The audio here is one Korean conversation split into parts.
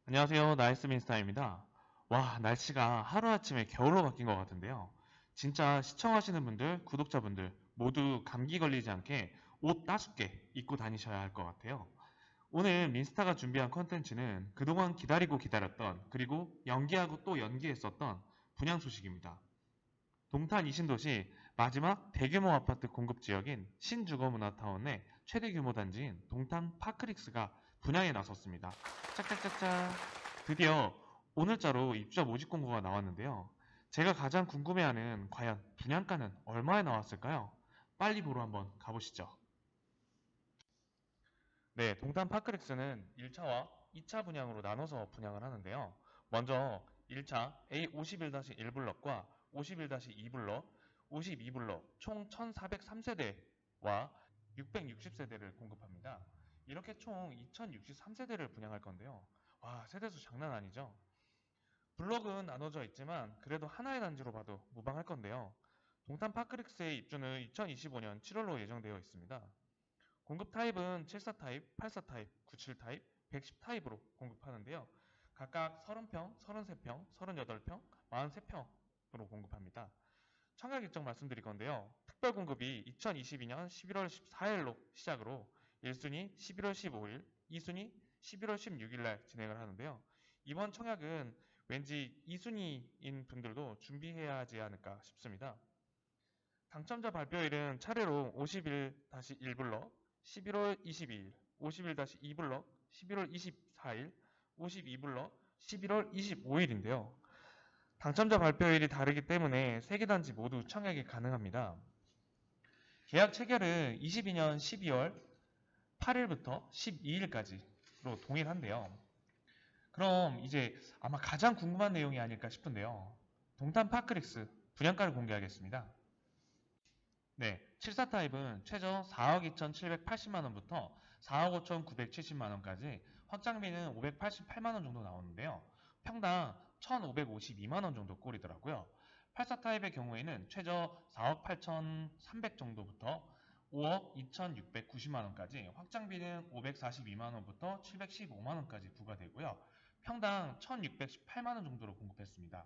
안녕하세요. 나이스민스타입니다. 와, 날씨가 하루아침에 겨울로 바뀐 것 같은데요. 진짜 시청하시는 분들, 구독자분들 모두 감기 걸리지 않게 옷 따숩게 입고 다니셔야 할 것 같아요. 오늘 민스타가 준비한 컨텐츠는 그동안 기다리고 기다렸던 그리고 연기하고 또 연기했었던 분양 소식입니다. 동탄 이신도시 마지막 대규모 아파트 공급 지역인 신주거문화타운 내 최대 규모 단지인 동탄 파크릭스가 분양에 나섰습니다. 짝짝짝짝. 드디어 오늘자로 입주자 모집 공고가 나왔는데요. 제가 가장 궁금해하는 과연 분양가는 얼마에 나왔을까요? 빨리 보러 한번 가보시죠. 네, 동탄 파크릭스는 1차와 2차 분양으로 나눠서 분양을 하는데요. 먼저 1차 A51-1블럭과 51-2블럭, 52블럭 총 1403세대와 660세대를 공급합니다. 이렇게 총 2063세대를 분양할 건데요. 와, 세대수 장난 아니죠? 블럭은 나눠져 있지만 그래도 하나의 단지로 봐도 무방할 건데요. 동탄 파크릭스의 입주는 2025년 7월로 예정되어 있습니다. 공급 타입은 74 타입, 84 타입, 97 타입, 110 타입으로 공급하는데요. 각각 30평, 33평, 38평, 43평으로 공급합니다. 청약 일정 말씀드릴 건데요. 특별 공급이 2022년 11월 14일로 시작으로 1순위 11월 15일, 2순위 11월 16일 날 진행을 하는데요. 이번 청약은 왠지 2순위인 분들도 준비해야 하지 않을까 싶습니다. 당첨자 발표일은 차례로 50일-1블럭, 11월 22일, 50일-2블럭, 11월 24일, 52블럭, 11월 25일인데요. 당첨자 발표일이 다르기 때문에 3개 단지 모두 청약이 가능합니다. 계약 체결은 22년 12월 8일부터 12일까지로 동일한데요. 그럼 이제 아마 가장 궁금한 내용이 아닐까 싶은데요. 동탄 파크릭스 분양가를 공개하겠습니다. 네, 74 타입은 최저 4억 2,780만원부터 4억 5,970만원까지 확장비는 588만원 정도 나오는데요. 평당 1,552만원 정도 꼴이더라고요. 84 타입의 경우에는 최저 4억 8,300 정도부터 5억 2,690만원까지 확장비는 542만원부터 715만원까지 부과되고요. 평당 1,618만원 정도로 공급했습니다.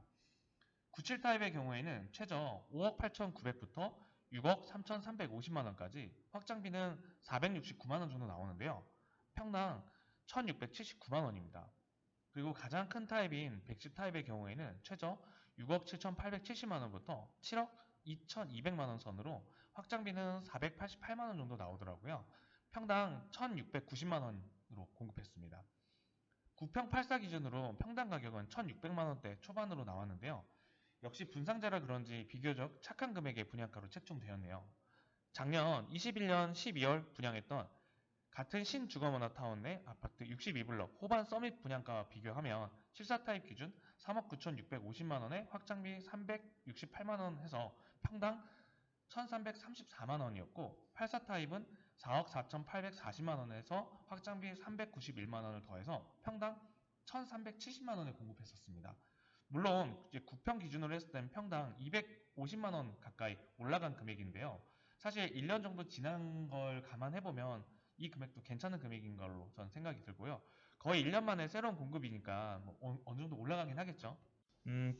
97 타입의 경우에는 최저 5억 8,900부터 6억 3,350만원까지 확장비는 469만원 정도 나오는데요. 평당 1,679만원입니다. 그리고 가장 큰 타입인 110 타입의 경우에는 최저 6억 7,870만원부터 7억 2,200만원 선으로 확장비는 488만원 정도 나오더라고요. 평당 1,690만원으로 공급했습니다. 9평 8사 기준으로 평당 가격은 1,600만원대 초반으로 나왔는데요. 역시 분상자라 그런지 비교적 착한 금액의 분양가로 책정되었네요. 작년 21년 12월 분양했던 같은 신주거문화타운 내 아파트 62블럭 호반 서밋 분양가와 비교하면 74 타입 기준 3억 9,650만원에 확장비 368만원 해서 평당 1,334만원이었고 84 타입은 4억 4,840만원에서 확장비 391만원을 더해서 평당 1,370만원에 공급했었습니다. 물론 이제 9평 기준으로 했을 때는 평당 250만원 가까이 올라간 금액인데요. 사실 1년 정도 지난 걸 감안해보면 이 금액도 괜찮은 금액인 걸로 저는 생각이 들고요. 거의 1년 만에 새로운 공급이니까 뭐 어느 정도 올라가긴 하겠죠.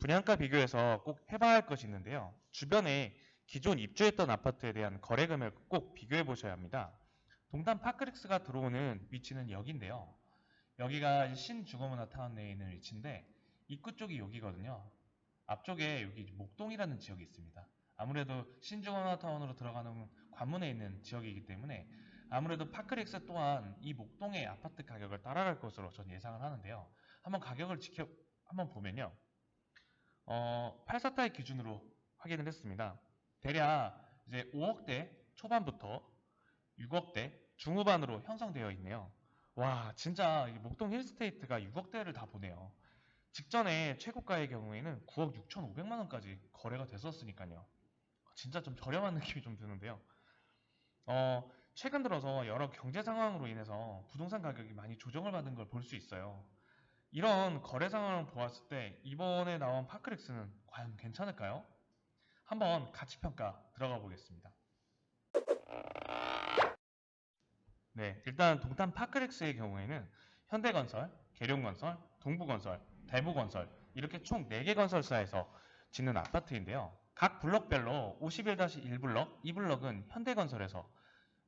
분양가 비교해서 꼭 해봐야 할 것이 있는데요. 주변에 기존 입주했던 아파트에 대한 거래 금액을 꼭 비교해 보셔야 합니다. 동탄 파크릭스가 들어오는 위치는 여기인데요. 여기가 신주거문화타운 내에 있는 위치인데 입구 쪽이 여기거든요. 앞쪽에 여기 목동이라는 지역이 있습니다. 아무래도 신주거문화타운으로 들어가는 관문에 있는 지역이기 때문에 아무래도 파크릭스 또한 이 목동의 아파트 가격을 따라갈 것으로 전 예상을 하는데요. 한번 가격을 한번 보면요. 84타입 기준으로 확인을 했습니다. 대략 이제 5억대 초반부터 6억대 중후반으로 형성되어 있네요. 와, 진짜 목동 힐스테이트가 6억대를 다 보네요. 직전에 최고가의 경우에는 9억 6,500만 원까지 거래가 됐었으니까요. 진짜 좀 저렴한 느낌이 좀 드는데요. 최근 들어서 여러 경제 상황으로 인해서 부동산 가격이 많이 조정을 받은 걸 볼 수 있어요. 이런 거래 상황을 보았을 때 이번에 나온 파크렉스는 과연 괜찮을까요? 한번 가치평가 들어가 보겠습니다. 네, 일단 동탄 파크렉스의 경우에는 현대건설, 계룡건설, 동부건설, 대부건설 이렇게 총 4개 건설사에서 짓는 아파트인데요. 각 블럭별로 51-1블럭, 2블럭은 현대건설에서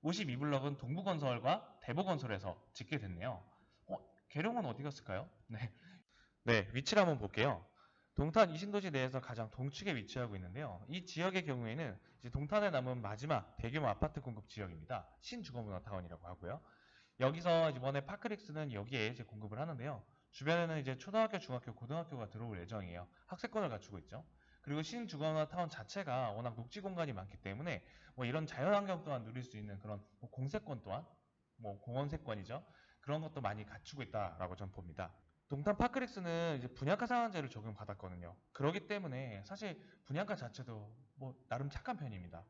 52블럭은 동부건설과 대부건설에서 짓게 됐네요. 계룡은 어디 갔을까요? 네. 네, 위치를 한번 볼게요. 동탄 이신도시 내에서 가장 동측에 위치하고 있는데요. 이 지역의 경우에는 이제 동탄에 남은 마지막 대규모 아파트 공급 지역입니다. 신주거문화타운이라고 하고요. 여기서 이번에 파크릭스는 여기에 이제 공급을 하는데요. 주변에는 이제 초등학교, 중학교, 고등학교가 들어올 예정이에요. 학세권을 갖추고 있죠. 그리고 신주거문화타운 자체가 워낙 녹지 공간이 많기 때문에 뭐 이런 자연환경 또한 누릴 수 있는 그런 뭐 공세권 또한 뭐 공원세권이죠. 그런 것도 많이 갖추고 있다라고 저는 봅니다. 동탄 파크릭스는 이제 분양가 상한제를 적용받았거든요. 그렇기 때문에 사실 분양가 자체도 뭐 나름 착한 편입니다.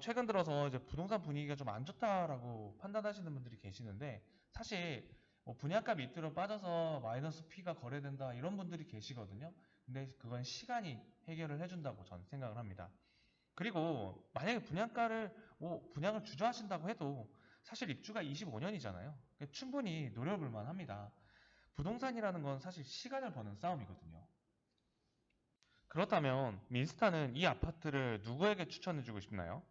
최근 들어서 이제 부동산 분위기가 좀 안 좋다라고 판단하시는 분들이 계시는데 사실 뭐 분양가 밑으로 빠져서 마이너스 P가 거래된다 이런 분들이 계시거든요. 근데 그건 시간이 해결을 해준다고 저는 생각을 합니다. 그리고 만약에 분양을 주저하신다고 해도 사실 입주가 25년이잖아요. 충분히 노려볼 만합니다. 부동산이라는 건 사실 시간을 버는 싸움이거든요. 그렇다면 민스타는 이 아파트를 누구에게 추천해주고 싶나요?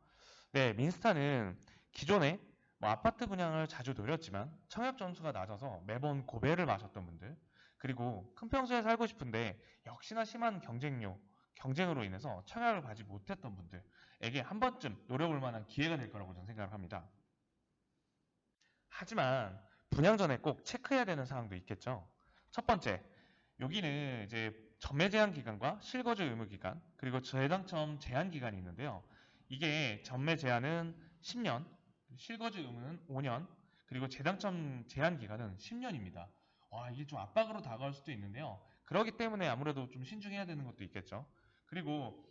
네, 민스타는 기존에 뭐 아파트 분양을 자주 노렸지만 청약 점수가 낮아서 매번 고배를 마셨던 분들, 그리고 큰 평수에 살고 싶은데 역시나 심한 경쟁으로 인해서 청약을 받지 못했던 분들에게 한 번쯤 노려볼 만한 기회가 될 거라고 저는 생각을 합니다. 하지만 분양 전에 꼭 체크해야 되는 사항도 있겠죠. 첫 번째, 여기는 이제 전매 제한 기간과 실거주 의무 기간, 그리고 재당첨 제한 기간이 있는데요. 이게 전매 제한은 10년, 실거주 의무는 5년, 그리고 재당첨 제한 기간은 10년입니다. 와, 이게 좀 압박으로 다가올 수도 있는데요. 그렇기 때문에 아무래도 좀 신중해야 되는 것도 있겠죠. 그리고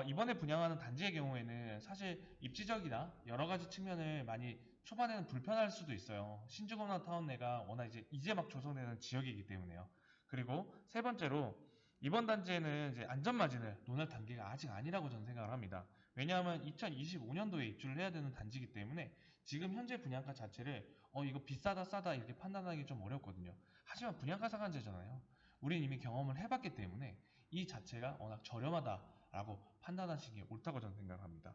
이번에 분양하는 단지의 경우에는 사실 입지적이나 여러 가지 측면을 많이 초반에는 불편할 수도 있어요. 신주거나 타운 내가 워낙 이제 막 조성되는 지역이기 때문에요. 그리고 세 번째로 이번 단지에는 이제 안전마진을 논할 단계가 아직 아니라고 저는 생각을 합니다. 왜냐하면 2025년도에 입주를 해야 되는 단지이기 때문에 지금 현재 분양가 자체를 이거 비싸다 싸다 이렇게 판단하기 좀 어렵거든요. 하지만 분양가 상한제잖아요. 우린 이미 경험을 해봤기 때문에 이 자체가 워낙 저렴하다라고 판단하시는 게 옳다고 저는 생각합니다.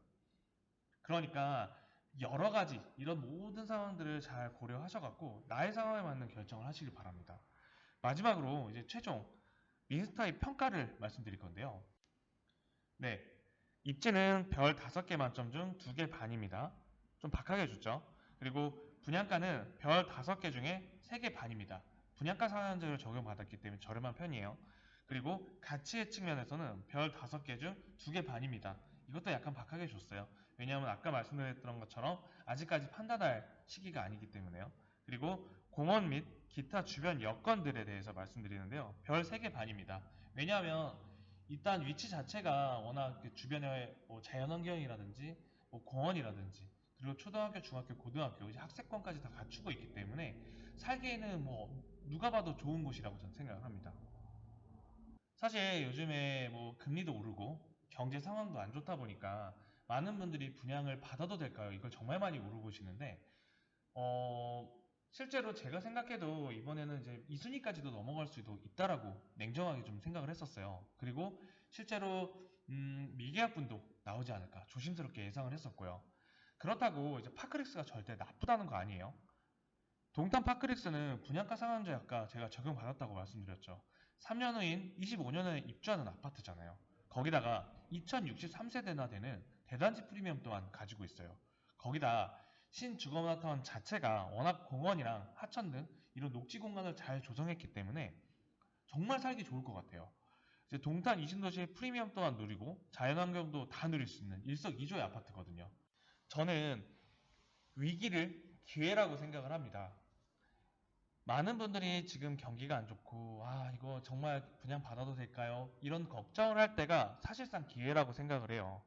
그러니까 여러 가지 이런 모든 상황들을 잘 고려하셔갖고 나의 상황에 맞는 결정을 하시길 바랍니다. 마지막으로 이제 최종 민스타의 평가를 말씀드릴 건데요. 네, 입지는 별 5개 만점 중 2개 반입니다. 좀 박하게 줬죠. 그리고 분양가는 별 5개 중에 3개 반입니다. 분양가 상한제를 적용받았기 때문에 저렴한 편이에요. 그리고 가치의 측면에서는 별 5개 중 2개 반입니다. 이것도 약간 박하게 줬어요. 왜냐하면 아까 말씀드렸던 것처럼 아직까지 판단할 시기가 아니기 때문에요. 그리고 공원 및 기타 주변 여건들에 대해서 말씀드리는데요. 별 3개 반입니다. 왜냐하면 일단 위치 자체가 워낙 그 주변에 뭐 자연환경이라든지 뭐 공원이라든지 그리고 초등학교, 중학교, 고등학교 이제 학세권까지 다 갖추고 있기 때문에 살기에는 뭐 누가 봐도 좋은 곳이라고 저는 생각을 합니다. 사실 요즘에 뭐 금리도 오르고 경제 상황도 안 좋다 보니까 많은 분들이 분양을 받아도 될까요? 이걸 정말 많이 물어보시는데 어, 실제로 제가 생각해도 이번에는 이제 2순위까지도 넘어갈 수도 있다라고 냉정하게 좀 생각을 했었어요. 그리고 실제로 미계약분도 나오지 않을까 조심스럽게 예상을 했었고요. 그렇다고 이제 파크릭스가 절대 나쁘다는 거 아니에요. 동탄 파크릭스는 분양가 상한제 아까 제가 적용받았다고 말씀드렸죠. 3년 후인 25년에 입주하는 아파트잖아요. 거기다가 2063세대나 되는 대단지 프리미엄 또한 가지고 있어요. 거기다 신주거문화타운 자체가 워낙 공원이랑 하천 등 이런 녹지 공간을 잘 조성했기 때문에 정말 살기 좋을 것 같아요. 이제 동탄 이신도시의 프리미엄 또한 누리고 자연환경도 다 누릴 수 있는 일석이조의 아파트거든요. 저는 위기를 기회라고 생각을 합니다. 많은 분들이 지금 경기가 안 좋고, 이거 정말 그냥 받아도 될까요? 이런 걱정을 할 때가 사실상 기회라고 생각을 해요.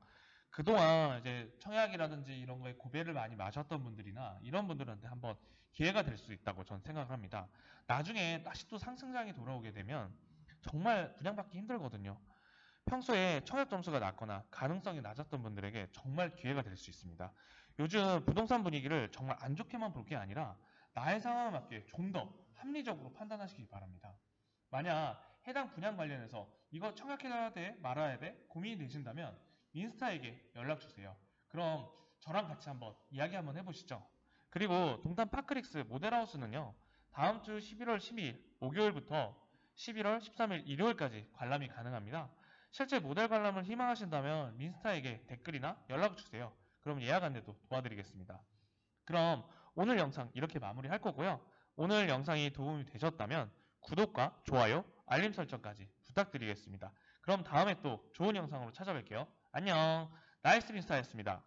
그동안 이제 청약이라든지 이런 거에 고배를 많이 마셨던 분들이나 이런 분들한테 한번 기회가 될 수 있다고 저는 생각을 합니다. 나중에 다시 또 상승장이 돌아오게 되면 정말 분양받기 힘들거든요. 평소에 청약 점수가 낮거나 가능성이 낮았던 분들에게 정말 기회가 될 수 있습니다. 요즘 부동산 분위기를 정말 안 좋게만 볼 게 아니라 나의 상황에 맞게 좀 더 합리적으로 판단하시기 바랍니다. 만약 해당 분양 관련해서 이거 청약해야 돼, 말아야 돼 고민이 되신다면 민스타에게 연락 주세요. 그럼 저랑 같이 한번 이야기 한번 해보시죠. 그리고 동탄 파크릭스 모델하우스는요, 다음 주 11월 12일 목요일부터 11월 13일 일요일까지 관람이 가능합니다. 실제 모델 관람을 희망하신다면 민스타에게 댓글이나 연락 주세요. 그럼 예약 안내도 도와드리겠습니다. 그럼 오늘 영상 이렇게 마무리할 거고요. 오늘 영상이 도움이 되셨다면 구독과 좋아요, 알림 설정까지 부탁드리겠습니다. 그럼 다음에 또 좋은 영상으로 찾아뵐게요. 안녕, 나이스 민스타였습니다.